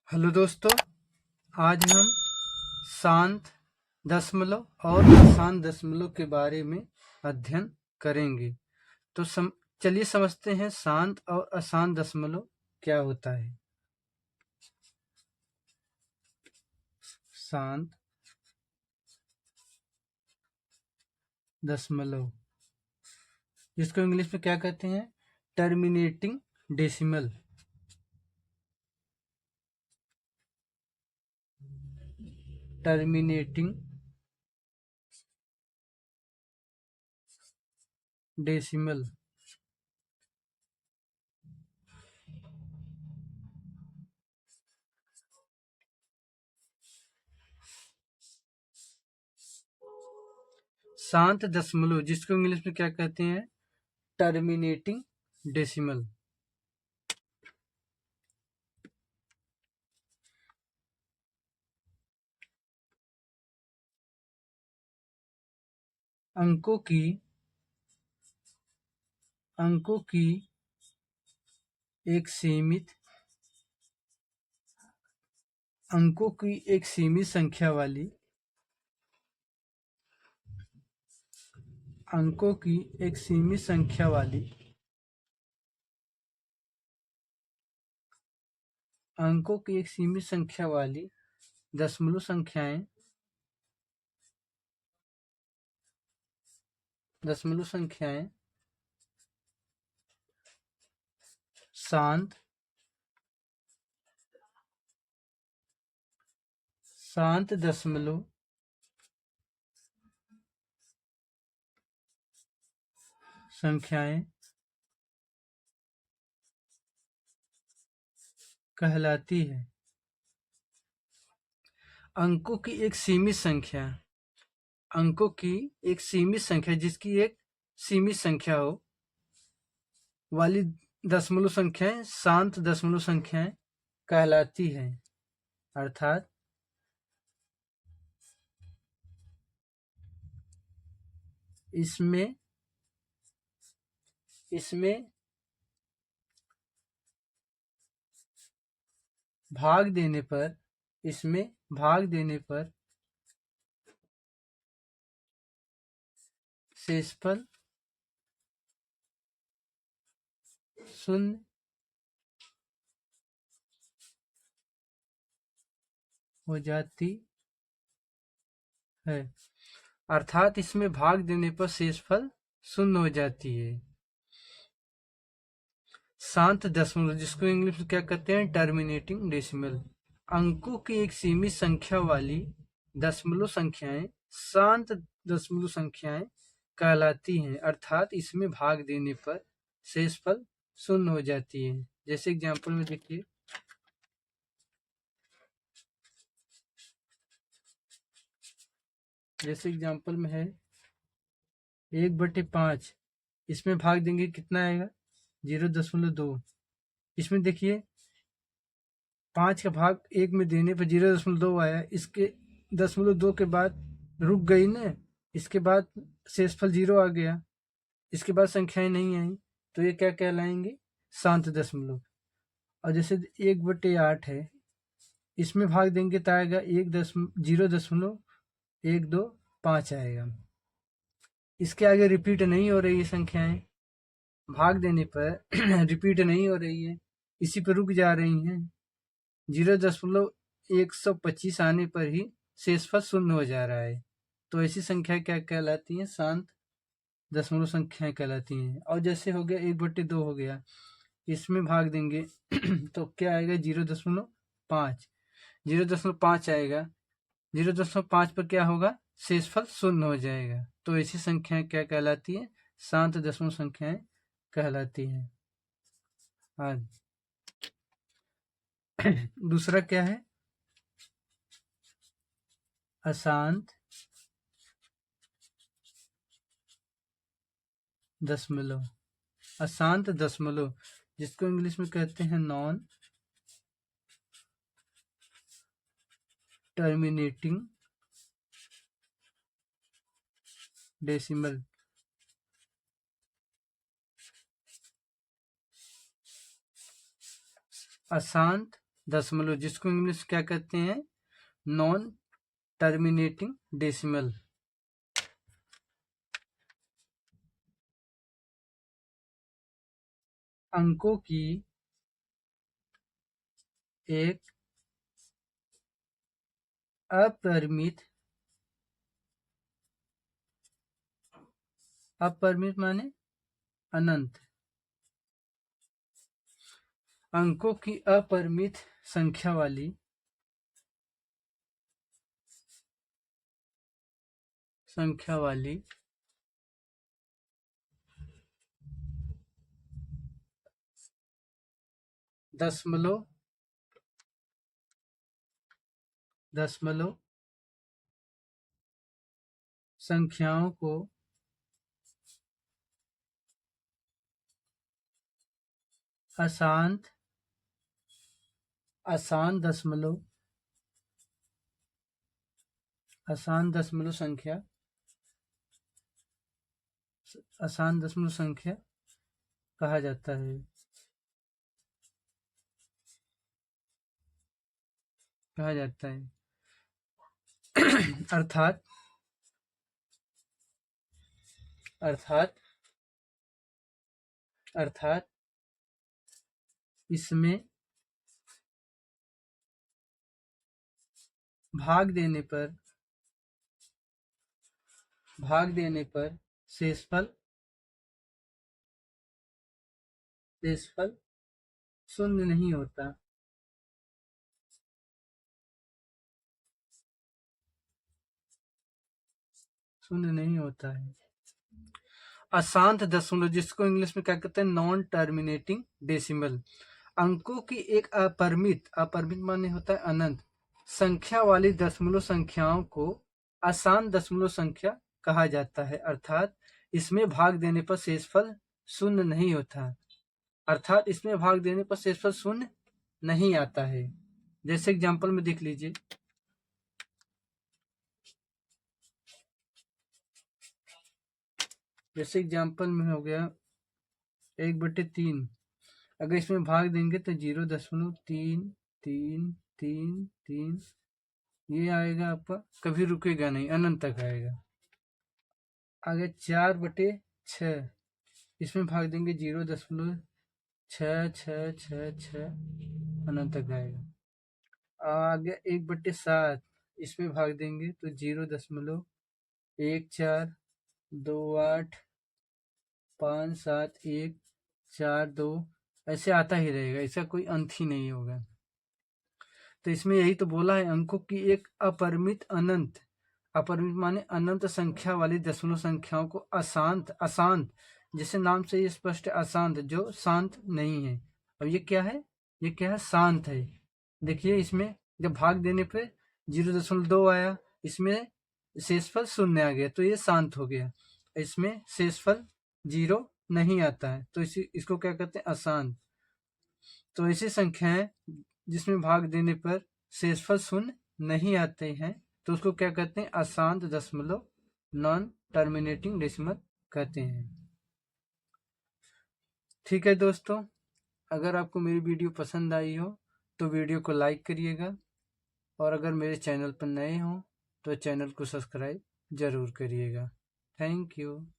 Hello दोस्तों, आज हम शांत दशमलव और अशांत दशमलव के बारे में अध्ययन करेंगे। तो चलिए समझते हैं शांत और अशांत दशमलव क्या होता है। शांत दशमलव, जिसको इंग्लिश में क्या कहते हैं, टर्मिनेटिंग डेसिमल। Terminating decimal. शांत दशमलव, जिसको इंग्लिश में क्या कहते हैं, टर्मिनेटिंग डेसिमल। अंकों की एक सीमित संख्या वाली दशमलव संख्याएं शांत दशमलव संख्याएं कहलाती है। अंकों की एक सीमित संख्या जिसकी एक सीमित संख्या हो वाली दशमलव संख्याएं शांत दशमलव संख्याएं कहलाती हैं। अर्थात इसमें भाग देने पर शेषफल शून्य हो जाती है। अर्थात इसमें भाग देने पर शेषफल शून्य हो जाती है। शांत दशमलव, जिसको इंग्लिश में क्या कहते हैं, टर्मिनेटिंग डेसिमल। अंकों की एक सीमित संख्या वाली दशमलव संख्याएं शांत दशमलव संख्याएं कहलाती हैं। अर्थात इसमें भाग देने पर शेषफल शून्य हो जाती है। जैसे एग्जाम्पल में देखिए, है 1/5। इसमें भाग देंगे कितना आएगा, 0.2। इसमें देखिए 5 का भाग 1 में देने पर 0.2 आया। इसके 0.2 के बाद रुक गई ना, इसके बाद शेषफल 0 आ गया, इसके बाद संख्याएं नहीं आई, तो ये क्या कहलाएंगे, शांत दशमलव। और जैसे 1/8 है, इसमें भाग देंगे तो आएगा 0.125 आएगा। इसके आगे रिपीट नहीं हो रही है संख्याएं, भाग देने पर रिपीट नहीं हो रही है, इसी पर रुक जा रही हैं। 0.125 आने पर ही शेषफल शून्य हो जा रहा है। तो ऐसी संख्या क्या कहलाती हैं, शांत दशमलव संख्याएं कहलाती हैं। और जैसे हो गया 1/2 हो गया, इसमें भाग देंगे तो क्या आएगा, 0.5 आएगा। 0.5 पर क्या होगा, शेषफल शून्य हो जाएगा। तो ऐसी संख्याएं क्या कहलाती है, शांत दशमलव संख्याएं कहलाती हैं। आज दूसरा क्या है, अशांत दशमलव। अशांत दशमलव, जिसको इंग्लिश में कहते हैं नॉन टर्मिनेटिंग डेसिमल। अशांत दशमलव, जिसको इंग्लिश क्या कहते हैं, नॉन टर्मिनेटिंग डेसिमल। अंकों की एक अपरिमित, अपरिमित माने अनंत, अंकों की अपरिमित संख्या वाली दशमलव संख्याओं को अशांत दशमलव संख्या कहा जाता है, अर्थात इसमें भाग देने पर शेषफल शून्य नहीं होता। है अशांत दशमलव, जिसको इंग्लिश में क्या कहते हैं, नॉन टर्मिनेटिंग डेसिमल, अंकों की एक अपरिमित माने होता है अनंत संख्या वाली दशमलव संख्याओं को अशांत दशमलव संख्या कहा जाता है, अर्थात इसमें भाग देने पर शेषफल शून्य नहीं होता, नहीं आता है। जैसे एग्जाम्पल में देख लीजिए, जैसे एग्जाम्पल में हो गया 1/3, अगर इसमें भाग देंगे तो 0.333 ये आएगा आपका, कभी रुकेगा नहीं, अनंत तक आएगा। आगे 4/6, इसमें भाग देंगे 0.6666 अनंत तक आएगा। आगे 1/7, इसमें भाग देंगे तो 0.14285714 ऐसे आता ही रहेगा, इसका कोई अंत ही नहीं होगा। तो इसमें यही तो बोला है, अंकों की एक अपरिमित माने अनंत संख्या वाली दशमलव संख्याओं को अशांत, जैसे नाम से ये स्पष्ट अशांत, जो शांत नहीं है। और ये क्या है, शांत है। देखिए इसमें जब भाग देने पे 0.2 आया, इसमें शेषफल शून्य आ गया, तो ये शांत हो गया। इसमें शेषफल 0 नहीं आता है, तो इसको क्या कहते हैं, अशांत। तो ऐसी संख्याएं जिसमें भाग देने पर शेषफल शून्य नहीं आते हैं, तो उसको क्या कहते हैं, अशांत दशमलव, नॉन टर्मिनेटिंग डेसिमल कहते हैं। ठीक है दोस्तों, अगर आपको मेरी वीडियो पसंद आई हो तो वीडियो को लाइक करिएगा, और अगर मेरे चैनल पर नए हो तो चैनल को सब्सक्राइब जरूर करिएगा। Thank you.